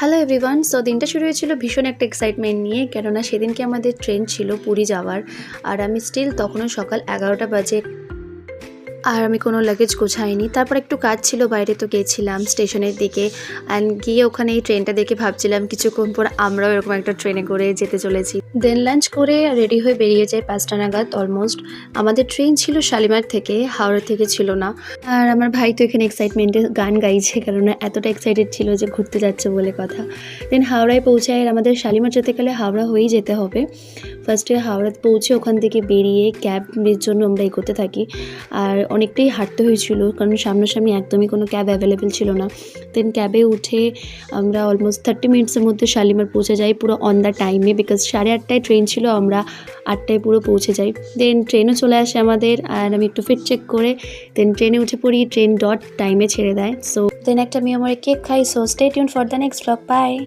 Hello everyone. So দিনটা শুরু হয়েছিল ভীষণ একটা এক্সাইটমেন্ট নিয়ে, কেননা সেদিনকে আমাদের ট্রেন ছিল পুরী যাওয়ার। আর আমি স্টিল তখনও সকাল 11টা বাজে, আর আমি কোনো লাগেজ গোছাইনি। তারপর একটু কাজ ছিল বাইরে, তো গেছিলাম স্টেশনের দিকে। অ্যান্ড গিয়ে ওখানে এই ট্রেনটা দেখে ভাবছিলাম কিছুক্ষণ পর আমরাও এরকম একটা ট্রেনে করে যেতে চলেছি। দেন লাঞ্চ করে রেডি হয়ে বেরিয়ে যাই 5টা নাগাদ অলমোস্ট। আমাদের ট্রেন ছিল শালিমার থেকে, হাওড়া থেকে ছিল না। আর আমার ভাই তো এখানে এক্সাইটমেন্টে গান গাইছে, কেননা এতটা এক্সাইটেড ছিল যে ঘুরতে যাচ্ছে বলে কথা। দেন হাওড়ায় পৌঁছায়, আর আমাদের শালিমার যেতে গেলে হাওড়া হয়েই যেতে হবে। ফার্স্টে হাওড়াতে পৌঁছে ওখান থেকে বেরিয়ে ক্যাবের জন্য আমরা এগোতে থাকি। আর অনেকটাই হাঁটতে হয়েছিল, কারণ সামনাসামনি একদমই কোনো ক্যাব অ্যাভেলেবেল ছিল না। দেন ক্যাবে উঠে আমরা অলমোস্ট 30 মিনিটসের মধ্যে শালিমার পৌঁছে যাই, পুরো অন দ্য টাইমে, বিকজ 8:30টায় ট্রেন ছিল, আমরা 8টায় পুরো পৌঁছে যাই। দেন ট্রেনও চলে আসে আমাদের, আর আমি একটু ফিট চেক করে দেন ট্রেনে উঠে পড়ি। ট্রেন ডট টাইমে ছেড়ে দেয়। সো দেন একটা আমি আমার কেক খাই। So stay tuned for the next blog. By.